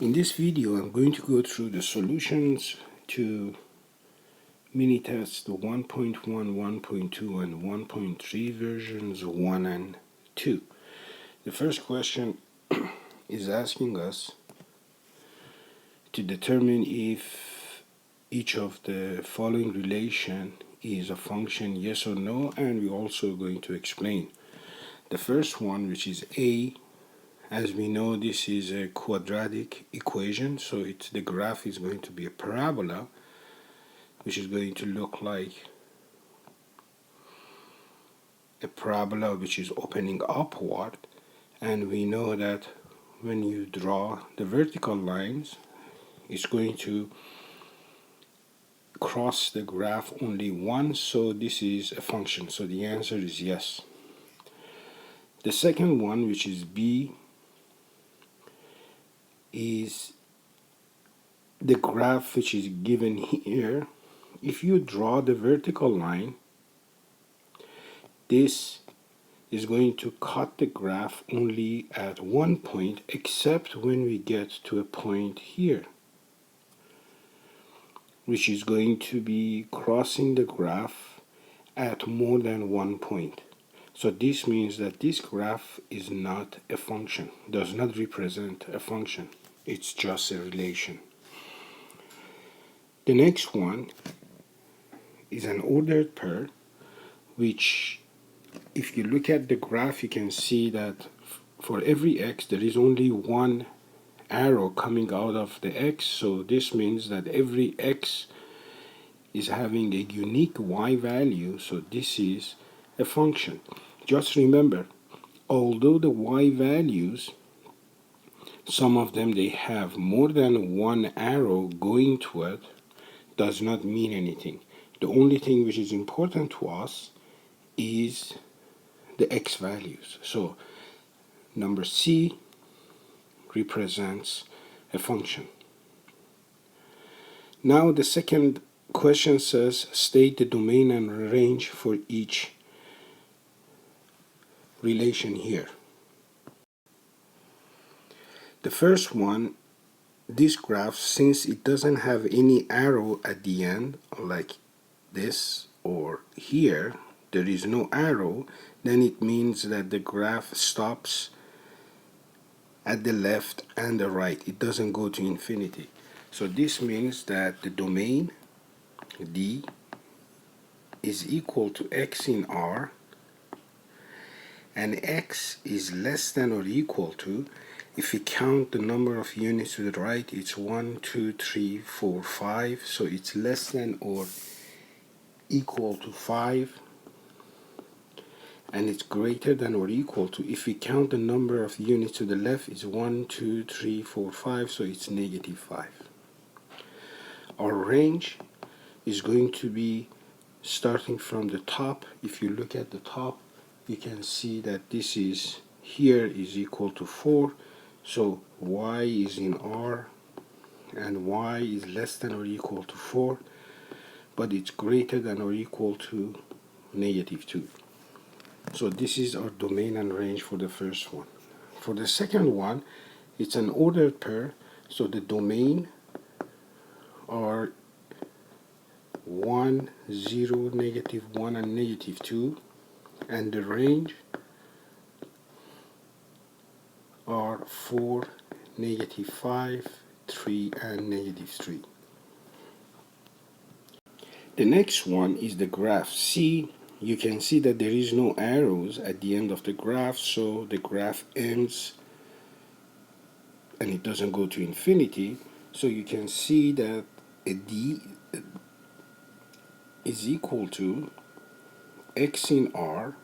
In this video, I'm going to go through the solutions to mini tests 1.1, 1.2, and 1.3 versions 1 and 2. The first question is asking us to determine if each of the following relation is a function, yes or no, and we're also going to explain. The first one, which is A, as we know, this is a quadratic equation, so the graph is going to be a parabola, which is going to look like a parabola which is opening upward. And we know that when you draw the vertical lines, it's going to cross the graph only once, so this is a function. So the answer is yes. The second one, which is B, is the graph which is given here. If you draw the vertical line, this is going to cut the graph only at one point, except when we get to a point here, which is going to be crossing the graph at more than one point. So this means that this graph is not a function, does not represent a function. It's just a relation. The next one is an ordered pair, which if you look at the graph, you can see that for every x, there is only one arrow coming out of the x. So this means that every x is having a unique y value. So this is a function. Just remember, although the y values, some of them they have more than one arrow going to it, does not mean anything. The only thing which is important to us is the x values. So number C represents a function. Now the second question says state the domain and range for each relation here. The first one, this graph, since it doesn't have any arrow at the end like this or here, there is no arrow, then it means that the graph stops at the left and the right. It doesn't go to infinity. So this means that the domain D is equal to x in R, and x is less than or equal to, if we count the number of units to the right, it's 1, 2, 3, 4, 5. So it's less than or equal to 5. And it's greater than or equal to, if we count the number of units to the left, it's 1, 2, 3, 4, 5, so it's negative 5. Our range is going to be starting from the top. If you look at the top, you can see that this is here is equal to 4, so y is in R, and y is less than or equal to 4, but it's greater than or equal to negative 2. So this is our domain and range for the first one. For the second one, it's an ordered pair, so the domain are 1, 0, negative 1, and negative 2, and the range are 4, negative 5, 3, and negative 3. The next one is the graph C. You can see that there is no arrows at the end of the graph, so the graph ends and it doesn't go to infinity. So you can see that a D is equal to x in R.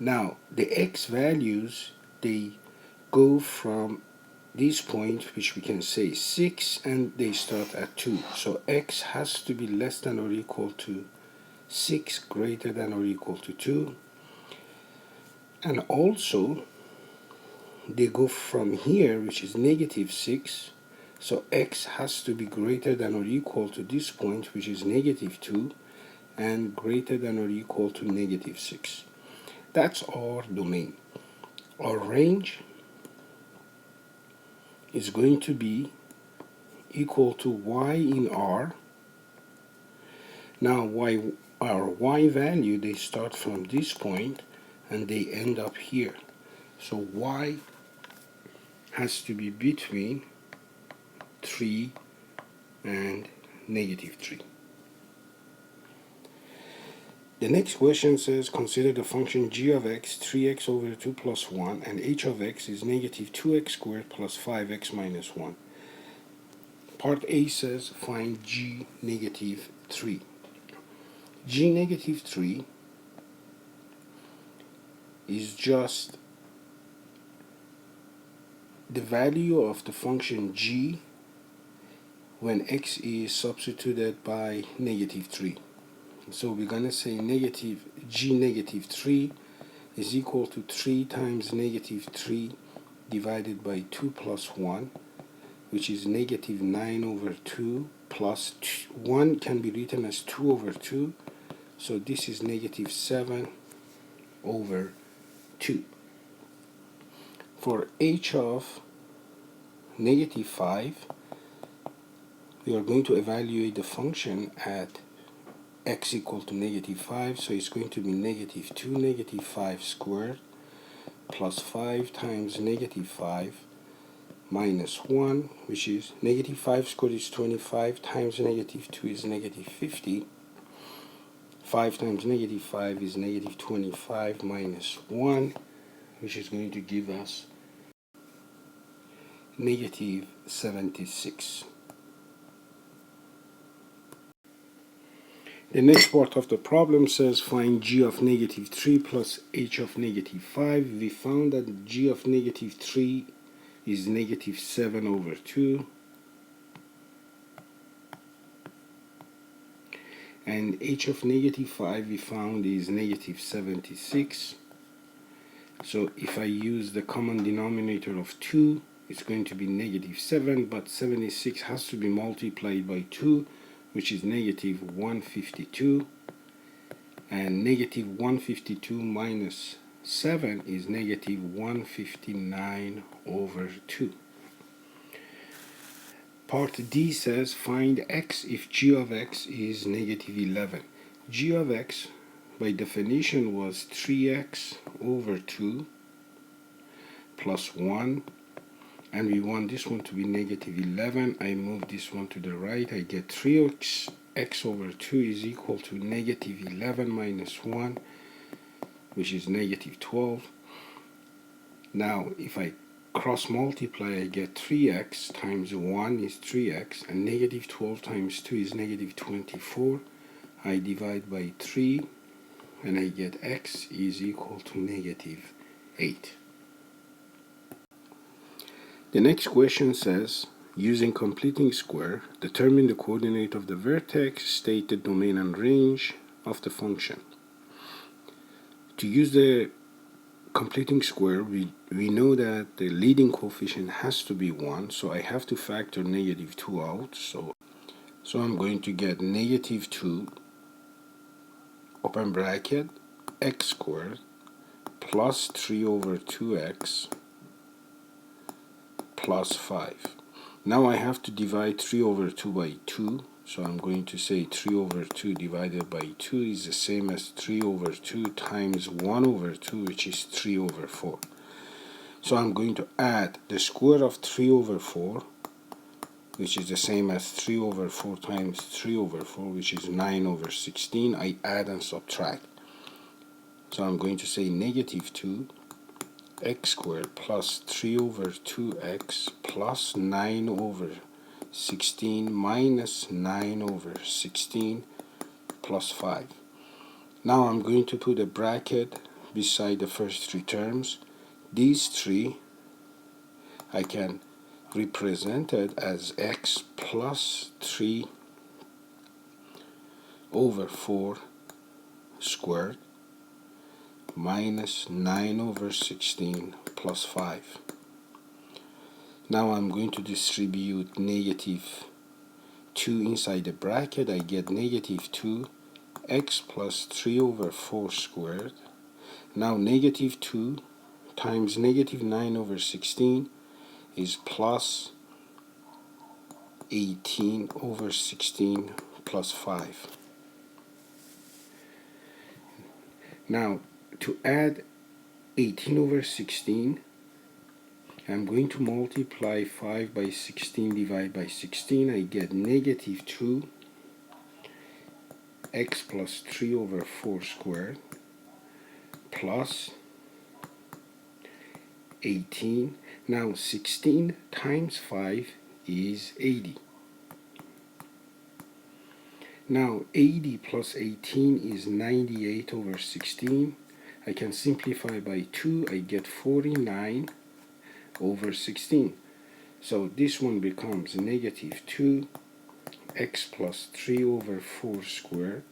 Now the x values, they go from this point, which we can say 6, and they start at 2. So x has to be less than or equal to 6, greater than or equal to 2. And also they go from here, which is negative 6, so x has to be greater than or equal to this point, which is negative 2, and greater than or equal to negative 6. That's our domain. Our range is going to be equal to y in r. Now our y value, they start from this point and they end up here. So y has to be between 3 and -3. The next question says, consider the function g of x 3x over 2 plus 1 and h of x is -2x squared plus 5x minus 1. Part A says find g -3. G -3 is just the value of the function g when x is substituted by -3. So we're going to say g -3 is equal to 3 times -3 divided by 2 plus 1, which is -9 over 2 plus 1 can be written as 2 over 2. So this is -7 over 2. For h of -5, we are going to evaluate the function at x equal to -5, so it's going to be -2 5 squared plus 5 times -5 minus 1, which is -5 squared is 25 times -2 is -50. 5 times -5 is -25 minus 1, which is going to give us -76. The next part of the problem says find g of -3 plus h of -5. We found that g of -3 is -7 over 2. And h of -5 we found is -76. So if I use the common denominator of 2, it's going to be -7, but 76 has to be multiplied by 2, which is -152, and -152 minus 7 is -159 over 2. Part D says find x if g of x is -11. G of x by definition was 3x over 2 plus 1, and we want this one to be -11. I move this one to the right. I get 3x over 2 is equal to -11 minus 1, which is -12. Now if I cross multiply, I get 3x times 1 is 3x, and -12 times 2 is -24. I divide by 3, and I get x is equal to -8. The next question says, using completing square, determine the coordinate of the vertex, state the domain and range of the function. To use the completing square, we know that the leading coefficient has to be 1, so I have to factor -2 out. So I'm going to get -2 open bracket x squared plus 3 over 2x plus 5. Now I have to divide 3 over 2 by 2, so I'm going to say 3 over 2 divided by 2 is the same as 3 over 2 times 1 over 2, which is 3 over 4. So I'm going to add the square of 3 over 4, which is the same as 3 over 4 times 3 over 4, which is 9 over 16. I add and subtract. So I'm going to say -2 x squared plus 3 over 2x plus 9 over 16 minus 9 over 16 plus 5. Now I'm going to put a bracket beside the first three terms. These three I can represent it as x plus 3 over 4 squared minus 9 over 16 plus 5. Now I'm going to distribute -2 inside the bracket. I get -2 x plus 3 over 4 squared. Now -2 times -9 over 16 is plus 18 over 16 plus 5. Now, to add 18 over 16, I'm going to multiply 5 by 16 divided by 16. I get negative 2 x plus 3 over 4 squared plus 18. Now 16 times 5 is 80. Now 80 plus 18 is 98 over 16. I can simplify by 2. I get 49 over 16. So this one becomes negative 2 x plus 3 over 4 squared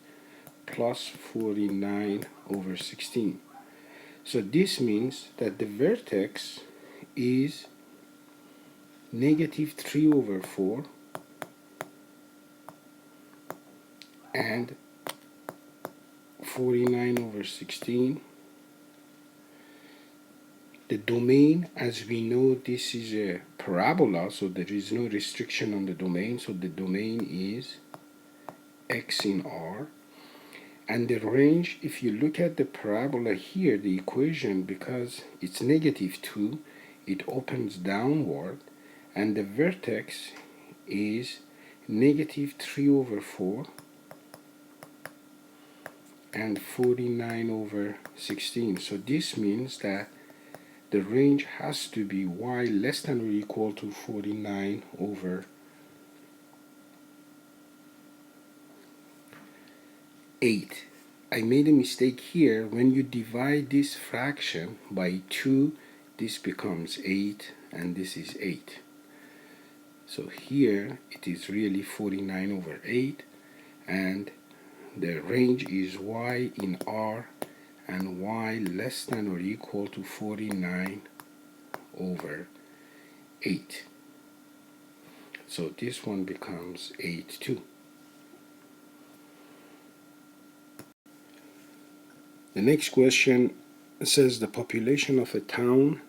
plus 49 over 16. So this means that the vertex is negative 3 over 4 and 49 over 16. The domain, as we know, this is a parabola, so there is no restriction on the domain, so the domain is x in R. And the range, if you look at the parabola here, the equation, because it's negative 2, it opens downward, and the vertex is negative 3 over 4 and 49 over 16. So this means that the range has to be y less than or equal to 49 over 8. I made a mistake here. When you divide this fraction by 2, this becomes 8 and this is 8. So here it is really 49 over 8, and the range is y in R and y less than or equal to 49 over 8. So this one becomes 8 too. The next question says the population of a town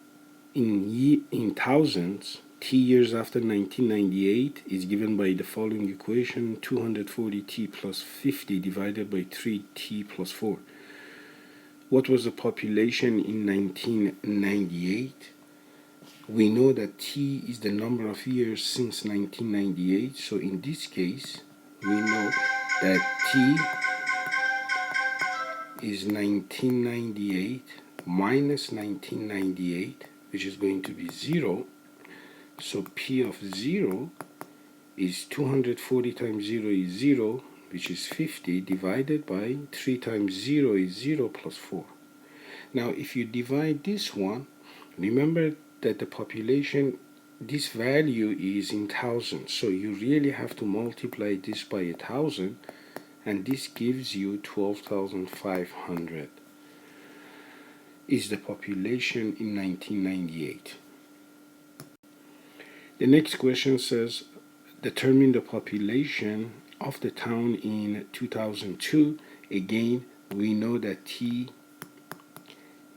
in thousands t years after 1998 is given by the following equation: 240t plus 50 divided by 3t plus 4. What was the population in 1998? We know that t is the number of years since 1998, so in this case we know that t is 1998 minus 1998, which is going to be 0. So p of 0 is 240 times 0 is 0, which is 50, divided by 3 times 0 is 0 plus 4. Now if you divide this one, remember that the population, this value is in thousands, so you really have to multiply this by 1,000, and this gives you 12,500 is the population in 1998. The next question says determine the population of the town in 2002. Again, we know that t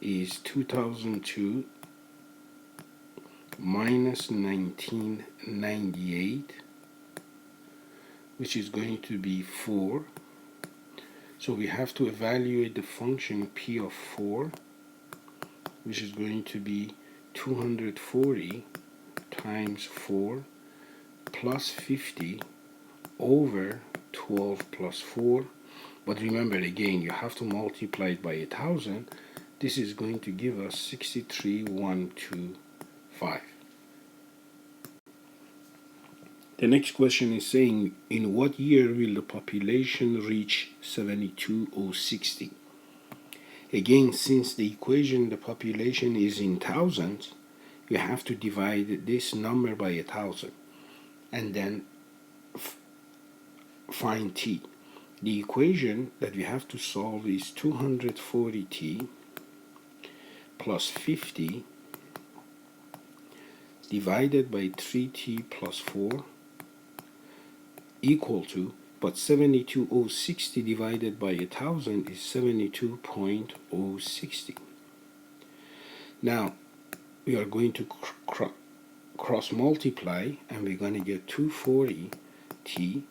is 2002 minus 1998, which is going to be 4. So we have to evaluate the function p of 4, which is going to be 240 times 4 plus 50 over 12 plus 4. But remember, again, you have to multiply it by 1,000. This is going to give us 63,125. The next question is saying, in what year will the population reach 72,060? Again, since the equation, the population is in thousands, you have to divide this number by 1,000 and then find t. The equation that we have to solve is 240t plus 50 divided by 3t plus 4 equal to, but 72,060 divided by 1,000 is 72.060. Now we are going to cross multiply, and we're going to get 240t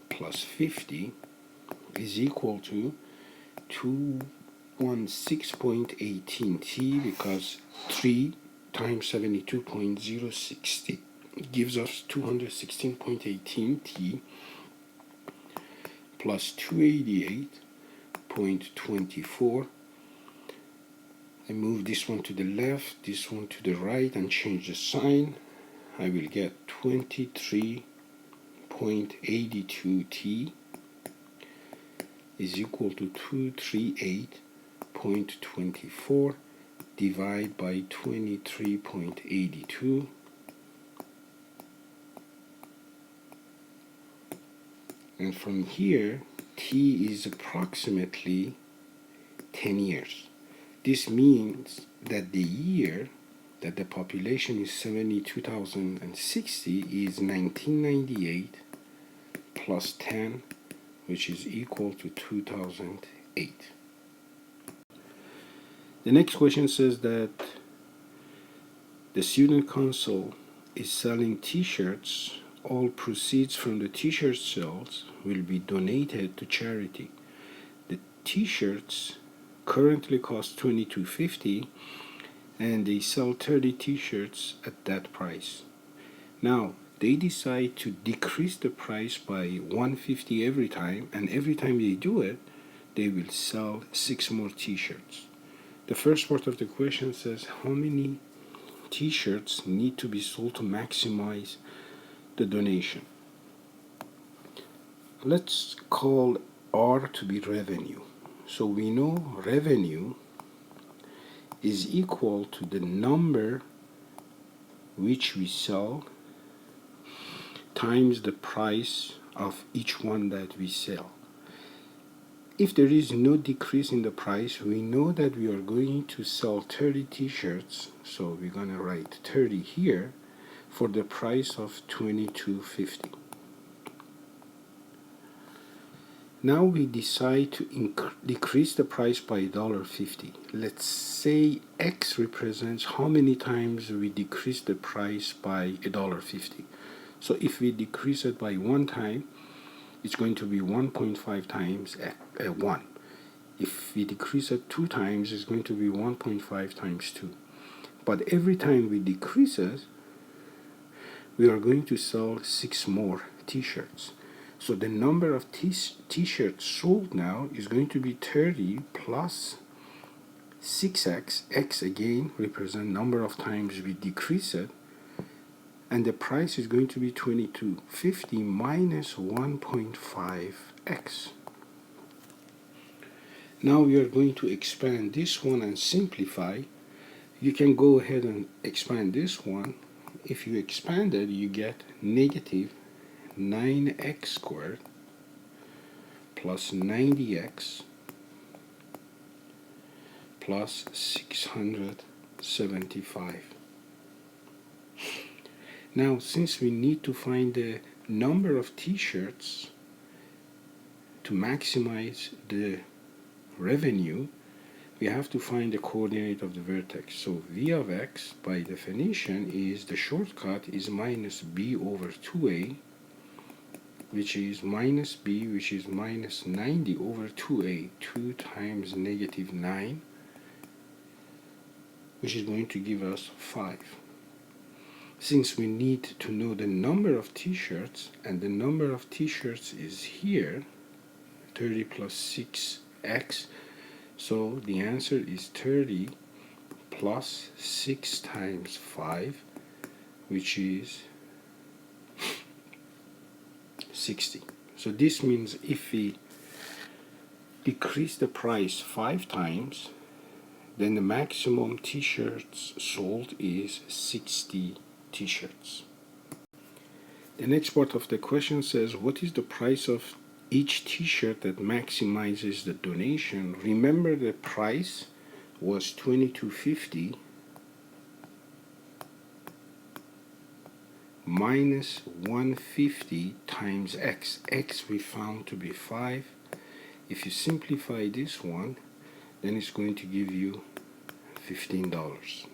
plus 50 is equal to 216.18t, because 3 times 72.060 gives us 216.18t plus 288.24. I move this one to the left, this one to the right, and change the sign. I will get 23.82t is equal to 238.24 divided by 23.82. And from here, t is approximately 10 years. This means that the year that the population is 72,060 is 1998 plus 10, which is equal to 2008. The next question says that the student council is selling t-shirts. All proceeds from the t-shirt sales will be donated to charity. The t-shirts currently cost $22.50, and they sell 30 t-shirts at that price. Now they decide to decrease the price by $1.50 every time, and every time they do it, they will sell 6 more t-shirts. The first part of the question says how many t-shirts need to be sold to maximize the donation. Let's call R to be revenue. So we know revenue is equal to the number which we sell times the price of each one that we sell. If there is no decrease in the price, we know that we are going to sell 30 t-shirts, so we're going to write 30 here for the price of $22.50. Now we decide to decrease the price by $1.50. Let's say X represents how many times we decrease the price by $1.50. So if we decrease it by 1 time, it's going to be 1.5 times 1. If we decrease it 2 times, it's going to be 1.5 times 2. But every time we decrease it, we are going to sell 6 more t-shirts. So the number of t-shirts sold now is going to be 30 plus 6x. X again represent number of times we decrease it. And the price is going to be $22.50 minus 1.5x. Now we are going to expand this one and simplify. You can go ahead and expand this one. If you expand it, you get negative 9x squared plus 90x plus 675. Now, since we need to find the number of t-shirts to maximize the revenue, we have to find the coordinate of the vertex. So v of x, by definition, is the shortcut is minus b over 2a, which is minus b, which is minus 90 over 2a, 2 times negative 9, which is going to give us 5. Since we need to know the number of t-shirts, and the number of t-shirts is here, 30 plus 6x, so the answer is 30 plus 6 times 5, which is 60. So this means if we decrease the price 5 times, then the maximum t-shirts sold is 60 t-shirts. The next part of the question says, what is the price of each t-shirt that maximizes the donation? Remember, the price was $22.50 minus 150 times x. X we found to be 5. If you simplify this one, then it's going to give you $15.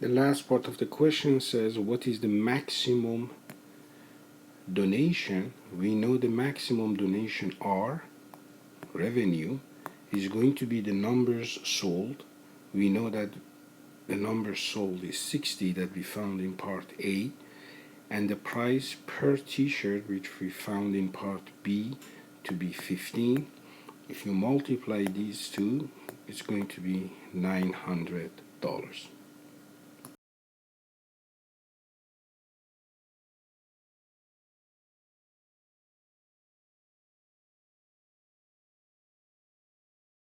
The last part of the question says, what is the maximum donation? We know the maximum donation R, revenue, is going to be the numbers sold. We know that the numbers sold is 60 that we found in part A, and the price per t-shirt, which we found in part B to be 15. If you multiply these two, it's going to be $900.